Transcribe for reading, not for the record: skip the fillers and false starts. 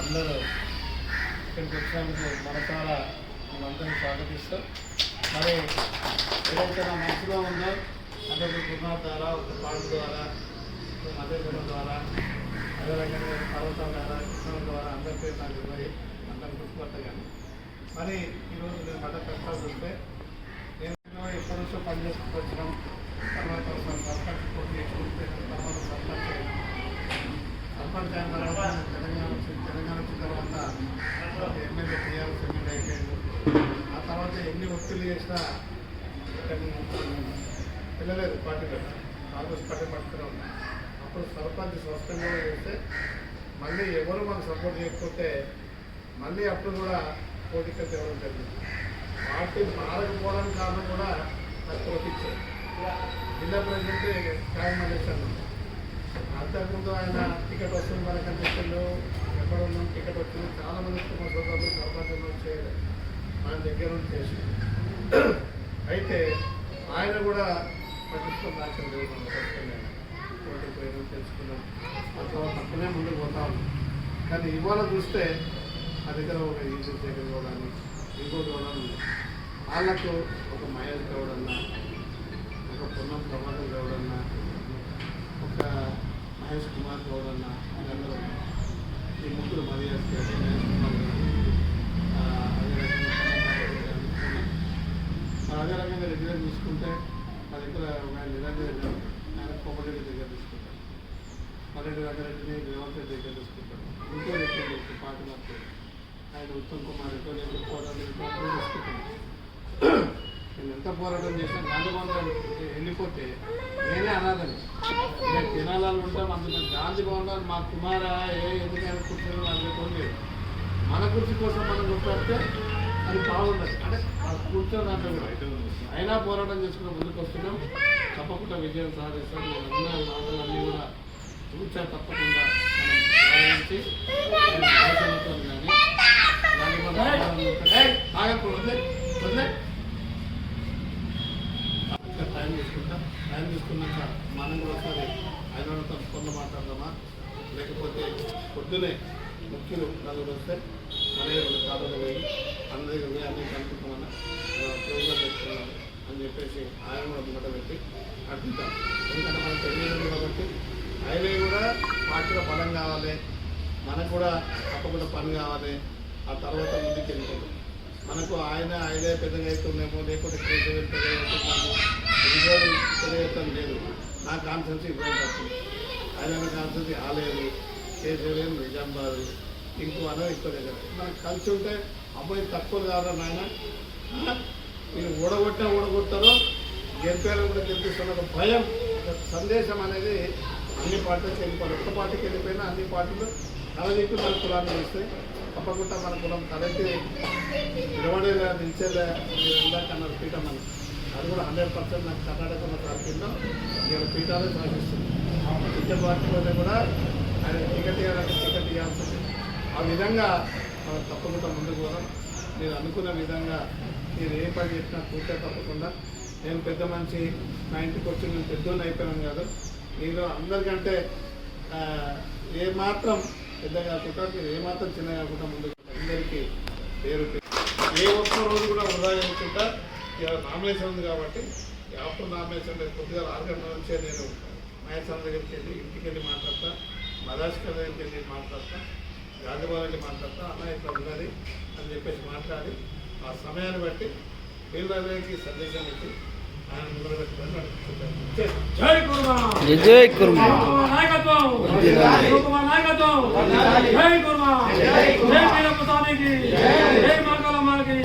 అందరూ ఇక్కడికి వచ్చినందుకు మనసారా మేమందరం స్వాగతిస్తాం. మరి ఏదైతే నా మనసులో ఉందో అంటే ఒక గురునాథ్ ద్వారా, ఒక పాడు ద్వారా, ఒక మధ్యగడం ద్వారా, అదేవిధంగా పర్వతం ద్వారా, కృష్ణం ద్వారా అందరికీ నాకు ఇవ్వయి అందరం గుర్తుపడతా. కానీ మరి ఈరోజు నేను మళ్ళీ కష్టాలు చూస్తే నేను ఎప్పటి నుంచో పనిచేసుకుంటూ వచ్చినాం. తర్వాత సర్పంచ్ పోటీ చూపిపోయినాం, తర్వాత సర్పంచ్ అయినాం. సర్పంచ్ అయిన తర్వాత తెలంగాణ వచ్చిన తర్వాత ఎమ్మెల్యే టీఆర్ఎస్ ఎమ్మెల్యే అయిపోయాడు. ఆ తర్వాత ఎన్ని ఒత్తిళ్ళు చేసినా పిల్లలేదు పార్టీలో కాంగ్రెస్ పార్టీ పట్టుకునే ఉన్నాయి. అప్పుడు సర్పంచ్ స్పష్టంగా చేస్తే మళ్ళీ ఎవరు మనకు సపోర్ట్ చేయకపోతే మళ్ళీ అప్పుడు కూడా పోటీకి తేవడం జరిగింది. పార్టీ మారకపోవడానికి కారణం కూడా నాకు పోటీచ్చారు. జిల్లా ప్రెసిడెంట్ ఖాయం మల్లేశాను. అంతకుముందు ఆయన టికెట్ వస్తుంది మనకంటే చెప్పిండు, ఎక్కడ ఉన్నాం టికెట్ వచ్చింది. చాలామంది కుటుంబ సోదరులు సర్పంచ్ వచ్చేది ఆయన దగ్గర నుంచి చేసి అయితే ఆయన కూడా పట్టించుకొని రాకుండా లేదు. మనం ఖచ్చితంగా పోటీ పోయినాం, తెలుసుకున్నాం, అంత పక్కనే ముందుకు పోతా ఉన్నాం. కానీ ఇవాళ చూస్తే నా దగ్గర ఒక ఈశ్వర్ శేఖర్ గౌడ్ అని ఇంకోటి కూడా ఉంది. వాళ్ళకు ఒక మహేష్ గౌడ్ అన్న, ఒక పొన్నం ప్రభాకర్ గౌడ్ అన్న, ఒక మహేష్ కుమార్ గౌడ్ అన్న, వీళ్ళందరూ ఈ ముగ్గురు మరీ మహేష్ కుమార్ గారు, అదే రకంగా రెగ్యులర్ చూసుకుంటే మా దగ్గర నిరంజన్ ఆయన కోమరెడ్డి దగ్గర తీసుకుంటాం, మరెడ్డి రంగారెడ్డిని రేవంత్ రెడ్డి దగ్గర తీసుకుంటాం. ఇంకో వ్యక్తి పార్టీ మార్పు ఆయన ఉత్తమ్ కుమార్ ఎక్కువ నేను పోరాటం తీసుకుంటాను. నేను ఎంత పోరాటం చేసినా గాంధీభవన్ వెళ్ళిపోతే నేనే అనాథని. నేను తినాలని ఉంటాం. అందుకని గాంధీభవన్ మా కుమార ఎందుకైనా కూర్చొని అనుకోండి, మన కుర్చీ కోసం మనం కొట్లాడితే అది బాగుండదు. అంటే కూర్చొని దాంట్లో కూడా అయినా పోరాటం చేసుకుని ముందుకు వస్తున్నాం. తప్పకుండా విజయం సాధిస్తాం. నేను అన్న మాటలన్నీ కూడా చూచా తప్పకుండా మనం టైం తీసుకుంటాం. టైం తీసుకున్నాక మనం కూడా ఒకసారి ఆయన తప్పకుండా మాట్లాడదామా, లేకపోతే పొద్దునే ముఖ్యులు నలుగురు వస్తే మనే రెండు కాలంలో పోయి అన్న దగ్గర పోయి అన్నీ కనుక్కుంటామన్నా ప్రోగ్రాం పెట్టుకున్నాను అని చెప్పేసి ఆయన కూడా ముంగట పెట్టి అడుగుతాం. ఎందుకంటే మనకు తెలియదు కాబట్టి ఆయనే కూడా పార్టీలో బలం కావాలి, మనకు కూడా తప్పకుండా పని కావాలి. ఆ తర్వాత ముందుకు వెళ్ళిపోతాం. మనకు ఆయనే పెద్దగా అవుతుందేమో, లేకపోతే కేసీఆర్ పెద్దగా అవుతున్నాము, ఇంకోటి తెలియటం లేదు. నా కాన్సెన్సీ 20%, ఆయన కాన్సెన్సీ ఆలేదు, కేసీఆర్ నిజామాబాద్, ఇంకో ఎక్కువ దగ్గర. మనకు కలిసి ఉంటే అబ్బాయి తక్కువ కాదా నాయన, మీరు ఓడగొట్టారో గెలిపారో కూడా గెలిపిస్తున్న ఒక భయం, ఒక సందేశం అనేది అన్ని పార్టీలకు వెళ్ళిపోవాలి. ఒక్క పార్టీకి వెళ్ళిపోయినా అన్ని పార్టీలు తలదిప్పి మన కులాన్ని చేస్తాయి. తప్పకుండా మన కులం తలెత్తి నిలబడేలా నిలిచేలా ఇందాక అన్నారు పీఠం అని, అది కూడా 100% నాకు కర్ణాటకలో తారీఖుల్లో ఇక్కడ పీఠాలే సాధిస్తుంది. ఇచ్చే పార్టీలోనే కూడా ఆయన టికెట్ ఇవ్వాల్సింది. ఆ విధంగా మనం తప్పకుండా ముందుకు పోదాం. మీరు అనుకున్న విధంగా మీరు ఏ పని చేసినా పూర్తిగా తప్పకుండా. నేను పెద్ద మనిషి, నా ఇంటికి వచ్చి నేను పెద్దోళ్ళు అయిపోయాను కాదు. మీరు అందరికంటే ఏమాత్రం పెద్ద కాకుండా, మీరు ఏమాత్రం చిన్న కాకుండా ముందుకు అందరికీ పేరు ఏ ఒక్క రోజు కూడా వృధా చేసుకుంటా. ఇవాళ నామినేషన్ ఉంది కాబట్టి ఆఫ్టర్ నామినేషన్ కొద్దిగా 6 గంటల నుంచే నేను మహేశ్వరం దగ్గరికి వెళ్ళి ఇంటికి వెళ్ళి మాట్లాడతా, మదాస్కర్ దగ్గరికి వెళ్ళి మాట్లాడతా, గాంధీభవన్ వెళ్ళి మాట్లాడతా. అన్న ఇట్లా ఉన్నది అని చెప్పేసి మాట్లాడి ఆ సమయాన్ని బట్టి వీళ్ళకి సందేశం ఇచ్చి ఆయన ముందర పెట్టుకొని నడుపుకుంటాను. జై కుర్మా, జై కుర్మా నాయకత్వం, జై కుర్మా, జై వీరప్ప స్వామికి, జై మంగళమ్మకి.